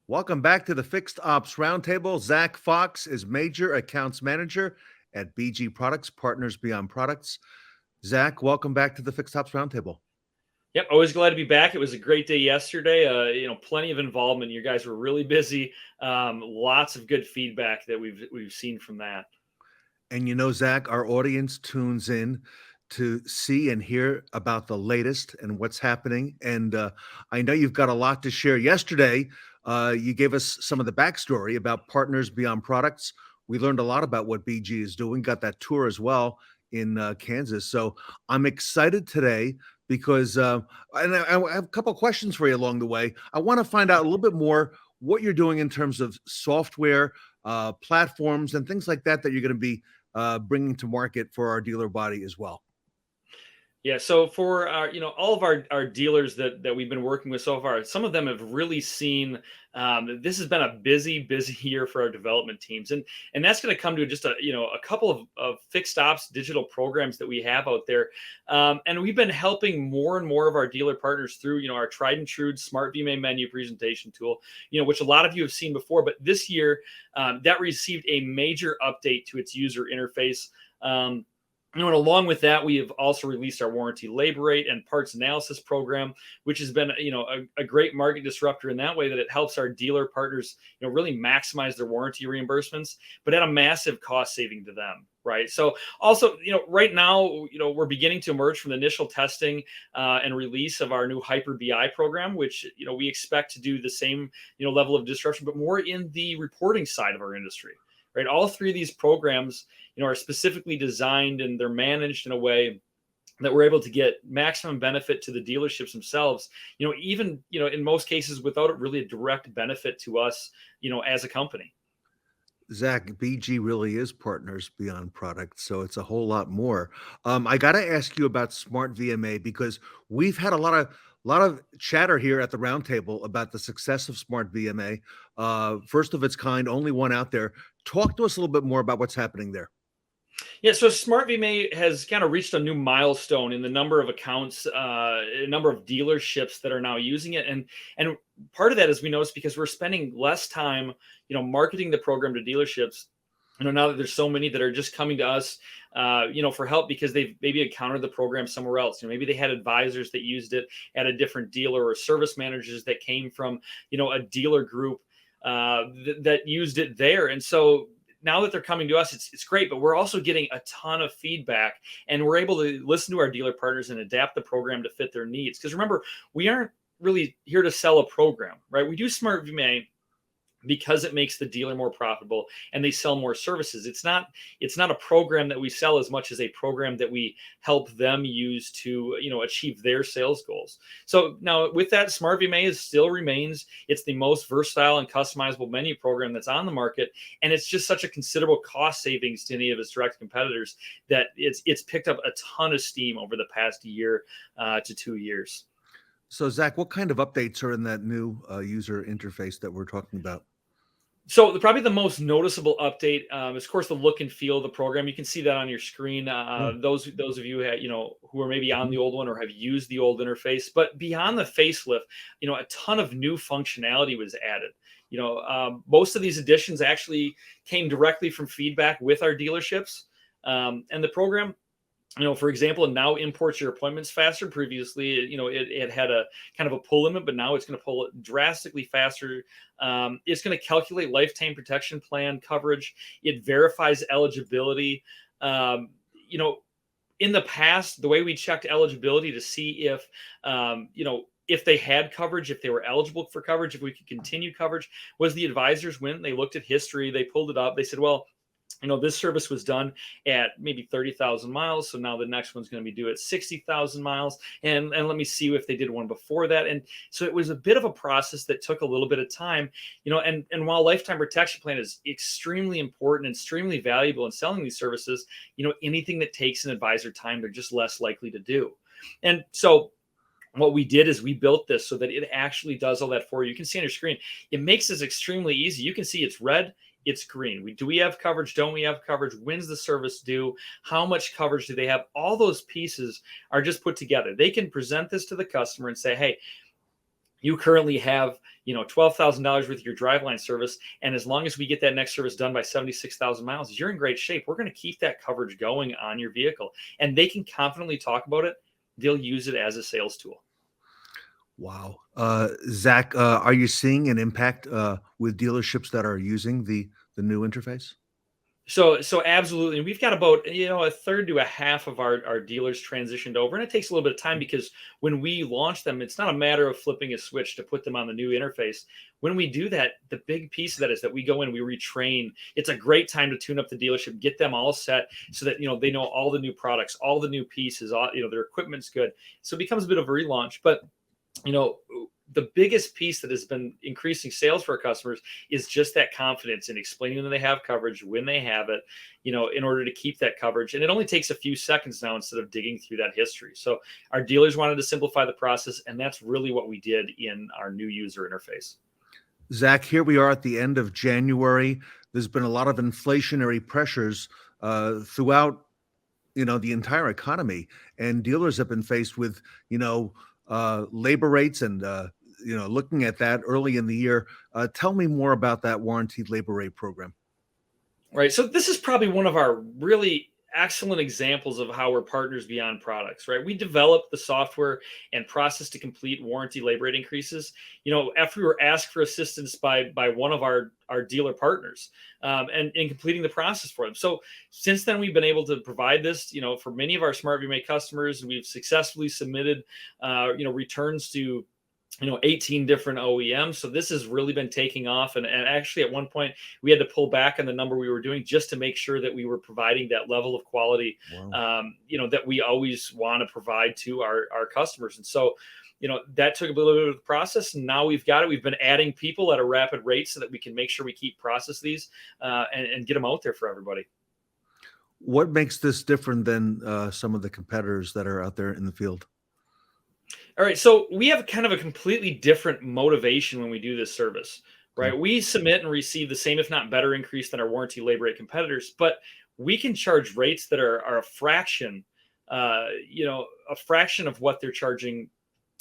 Welcome back to the Fixed Ops Roundtable. Zack Fox is Major Accounts Manager at BG Products, Partners Beyond Products. Zack, welcome back to the Fixed Ops Roundtable. Yep, always glad to be back. It was a great day yesterday. Plenty of involvement. You guys were really busy. Lots of good feedback that we've seen from that. And you know, Zack, our audience tunes in to see and hear about the latest and what's happening. And I know you've got a lot to share. Yesterday, you gave us some of the backstory about Partners Beyond Products. We learned a lot about what BG is doing, got that tour as well in Kansas. So I'm excited today because, and I have a couple of questions for you along the way. I want to find out a little bit more what you're doing in terms of software, platforms, and things like that you're going to be bringing to market for our dealer body as well. Yeah, so for all of our dealers that we've been working with so far, some of them have really seen this has been a busy year for our development teams, and that's going to come to just a couple of fixed ops digital programs that we have out there, and we've been helping more and more of our dealer partners through our tried and true Smart VMA menu presentation tool, which a lot of you have seen before, but this year that received a major update to its user interface. And along with that, we have also released our warranty labor rate and parts analysis program, which has been, a great market disruptor in that way that it helps our dealer partners, really maximize their warranty reimbursements, but at a massive cost saving to them. Right. So also, right now, we're beginning to emerge from the initial testing and release of our new Hyper BI program, which, we expect to do the same, level of disruption, but more in the reporting side of our industry. Right. All three of these programs, are specifically designed and they're managed in a way that we're able to get maximum benefit to the dealerships themselves, even, in most cases without really a direct benefit to us, as a company. Zack, BG really is Partners Beyond Products, so it's a whole lot more. I got to ask you about Smart VMA because we've had a lot of chatter here at the roundtable about the success of Smart VMA, first of its kind, only one out there. Talk to us a little bit more about what's happening there. Yeah, so Smart VMA has kind of reached a new milestone in the number of accounts, number of dealerships that are now using it, and part of that is we noticed because we're spending less time, marketing the program to dealerships. Now that there's so many that are just coming to us, for help because they've maybe encountered the program somewhere else. Maybe they had advisors that used it at a different dealer or service managers that came from, a dealer group that used it there, and so now that they're coming to us, it's great, but we're also getting a ton of feedback and we're able to listen to our dealer partners and adapt the program to fit their needs. Because remember, we aren't really here to sell a program, right? We do Smart VMA because it makes the dealer more profitable and they sell more services. It's not a program that we sell as much as a program that we help them use to, achieve their sales goals. So now with that, Smart VMA still remains, it's the most versatile and customizable menu program that's on the market. And it's just such a considerable cost savings to any of its direct competitors that it's picked up a ton of steam over the past year to 2 years. So, Zack, what kind of updates are in that new user interface that we're talking about? So probably the most noticeable update is, of course, the look and feel of the program. You can see that on your screen. Yeah. Those of you who are maybe on the old one or have used the old interface. But beyond the facelift, a ton of new functionality was added. Most of these additions actually came directly from feedback with our dealerships, and the program. For example, it now imports your appointments faster. Previously, it had a kind of a pull limit, but now it's going to pull it drastically faster. It's going to calculate lifetime protection plan coverage. It verifies eligibility. In the past, the way we checked eligibility to see if they had coverage, if they were eligible for coverage, if we could continue coverage, was the advisors went, they looked at history, they pulled it up, they said, well, this service was done at maybe 30,000 miles. So now the next one's going to be due at 60,000 miles. And let me see if they did one before that. And so it was a bit of a process that took a little bit of time, and while lifetime protection plan is extremely important and extremely valuable in selling these services, anything that takes an advisor time, they're just less likely to do. And so what we did is we built this so that it actually does all that for you. You can see on your screen, it makes this extremely easy. You can see it's red, it's green. Do we have coverage? Don't we have coverage? When's the service due? How much coverage do they have? All those pieces are just put together. They can present this to the customer and say, hey, you currently have, $12,000 worth of your driveline service, and as long as we get that next service done by 76,000 miles, you're in great shape. We're going to keep that coverage going on your vehicle, and they can confidently talk about it. They'll use it as a sales tool. Wow. Zach, are you seeing an impact with dealerships that are using the new interface? So absolutely. And we've got about, a third to a half of our dealers transitioned over. And it takes a little bit of time because when we launch them, it's not a matter of flipping a switch to put them on the new interface. When we do that, the big piece of that is that we go in, we retrain. It's a great time to tune up the dealership, get them all set so that, they know all the new products, all the new pieces, all, their equipment's good. So it becomes a bit of a relaunch. But you know the biggest piece that has been increasing sales for our customers is just that confidence in explaining that they have coverage when they have it, in order to keep that coverage. And it only takes a few seconds now instead of digging through that history. So our dealers wanted to simplify the process, and that's really what we did in our new user interface. Zach, here we are at the end of January. There's been a lot of inflationary pressures throughout, the entire economy, and dealers have been faced with, labor rates and, looking at that early in the year. Tell me more about that warranted labor rate program. Right. So this is probably one of our really excellent examples of how we're partners beyond products, right? We developed the software and process to complete warranty labor rate increases, after we were asked for assistance by one of our dealer partners, and in completing the process for them. So since then, we've been able to provide this, for many of our Smart VMA customers. We've successfully submitted, returns to 18 different OEMs. So this has really been taking off. And actually at one point we had to pull back on the number we were doing just to make sure that we were providing that level of quality, Wow. that we always want to provide to our customers. And so, that took a little bit of the process, and now we've got it. We've been adding people at a rapid rate so that we can make sure we keep process these, and get them out there for everybody. What makes this different than some of the competitors that are out there in the field? All right, so we have kind of a completely different motivation when we do this service, Okay. right? We submit and receive the same, if not better, increase than our warranty labor rate competitors, but we can charge rates that are a fraction, a fraction of what they're charging,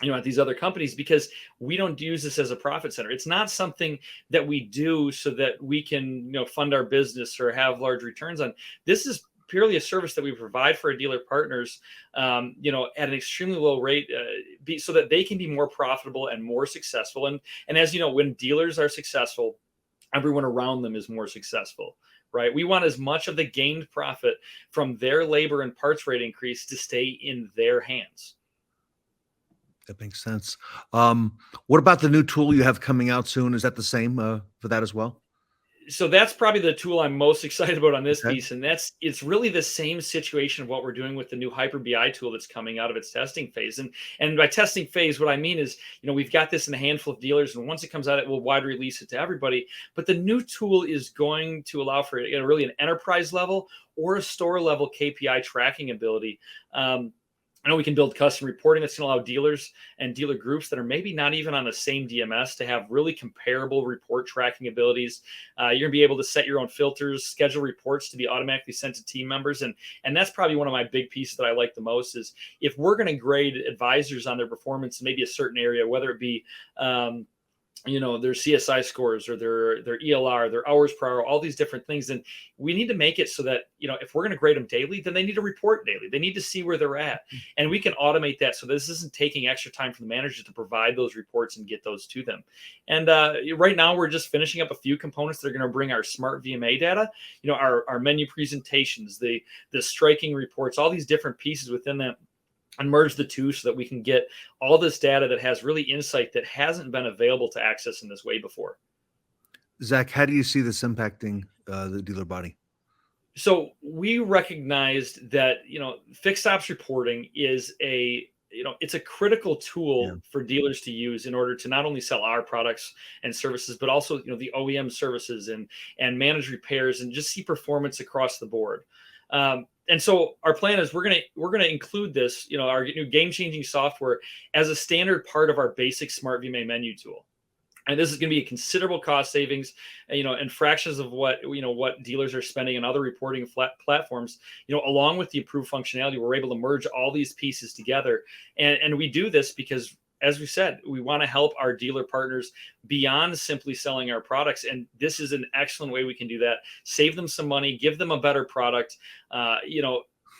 at these other companies, because we don't use this as a profit center. It's not something that we do so that we can, fund our business or have large returns on. This is purely a service that we provide for our dealer partners, at an extremely low rate, so that they can be more profitable and more successful. And as you know, when dealers are successful, everyone around them is more successful, right? We want as much of the gained profit from their labor and parts rate increase to stay in their hands. That makes sense. What about the new tool you have coming out soon? Is that the same for that as well? So that's probably the tool I'm most excited about on this Okay. piece, and it's really the same situation of what we're doing with the new Hyper BI tool that's coming out of its testing phase. And by testing phase, what I mean is, we've got this in a handful of dealers, and once it comes out, it will wide release it to everybody. But the new tool is going to allow for, really an enterprise level or a store level KPI tracking ability. I know we can build custom reporting that's going to allow dealers and dealer groups that are maybe not even on the same DMS to have really comparable report tracking abilities. You're going to be able to set your own filters, schedule reports to be automatically sent to team members. And that's probably one of my big pieces that I like the most is if we're going to grade advisors on their performance in maybe a certain area, whether it be, their CSI scores or their ELR, their hours per hour, all these different things. And we need to make it so that, if we're going to grade them daily, then they need to report daily. They need to see where they're at. And we can automate that. So this isn't taking extra time from the manager to provide those reports and get those to them. And right now we're just finishing up a few components that are going to bring our Smart VMA data, our menu presentations, the striking reports, all these different pieces within that, and merge the two so that we can get all this data that has really insight that hasn't been available to access in this way before. Zach, how do you see this impacting the dealer body? So we recognized that, fixed ops reporting is it's a critical Yeah. tool for dealers to use in order to not only sell our products and services, but also, the OEM services and manage repairs and just see performance across the board. And so our plan is we're gonna include this, our new game-changing software as a standard part of our basic Smart VMA menu tool. And this is going to be a considerable cost savings, and fractions of what dealers are spending on other reporting platforms, along with the improved functionality. We're able to merge all these pieces together. And we do this because as we said, we want to help our dealer partners beyond simply selling our products. And this is an excellent way we can do that. Save them some money, give them a better product.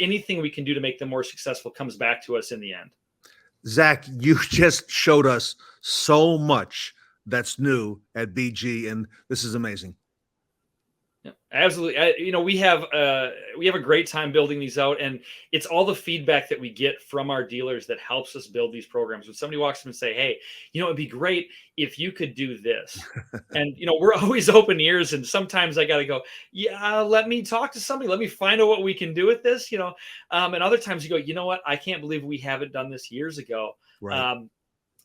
Anything we can do to make them more successful comes back to us in the end. Zack, you just showed us so much that's new at BG, and this is amazing. Yeah, absolutely. We have a great time building these out, and it's all the feedback that we get from our dealers that helps us build these programs. When somebody walks up and say, "Hey, it'd be great if you could do this," and we're always open ears. And sometimes I got to go, "Yeah, let me talk to somebody. Let me find out what we can do with this." And other times you go, "You know what? I can't believe we haven't done this years ago." Right.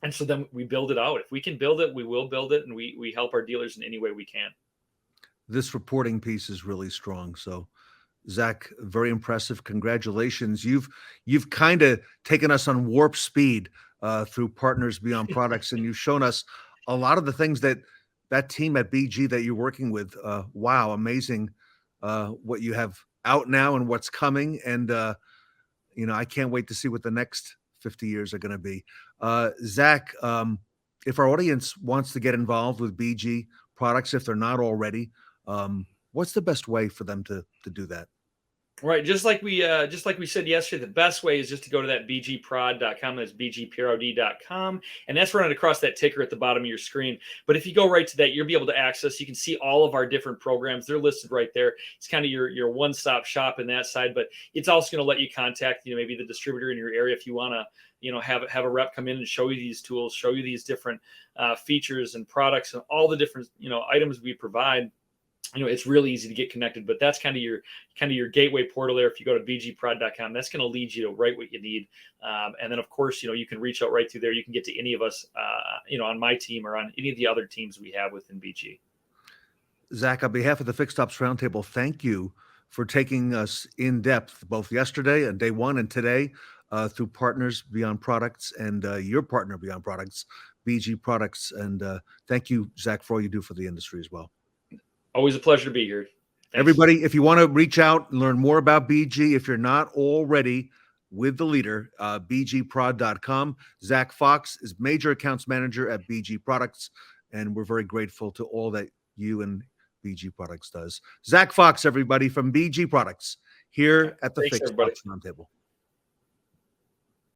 And so then we build it out. If we can build it, we will build it, and we help our dealers in any way we can. This reporting piece is really strong. So, Zack, very impressive. Congratulations. You've kind of taken us on warp speed through Partners Beyond Products, and you've shown us a lot of the things that team at BG that you're working with. Wow, amazing what you have out now and what's coming. And I can't wait to see what the next 50 years are going to be. Zack, if our audience wants to get involved with BG products, if they're not already, what's the best way for them to do that? Right, just like we said yesterday, the best way is just to go to that bgprod.com. That's bgprod.com, and that's running across that ticker at the bottom of your screen. But if you go right to that, you'll be able to access. You can see all of our different programs; they're listed right there. It's kind of your one-stop shop in that side. But it's also going to let you contact, maybe the distributor in your area if you want to, have a rep come in and show you these tools, show you these different features and products and all the different items we provide. It's really easy to get connected, but that's kind of your gateway portal there. If you go to bgprod.com, that's going to lead you to right what you need. And then of course, you can reach out right through there. You can get to any of us, on my team or on any of the other teams we have within BG. Zack, on behalf of the Fixed Ops Roundtable, thank you for taking us in depth, both yesterday and day one and today, through Partners Beyond Products and your partner Beyond Products, BG Products. And thank you, Zack, for all you do for the industry as well. Always a pleasure to be here. Thanks. Everybody, if you want to reach out and learn more about BG, if you're not already with the leader, bgprod.com. Zack Fox is Major Accounts Manager at BG Products, and we're very grateful to all that you and BG Products does. Zack Fox, everybody, from BG Products, here at the Fixed Ops Roundtable.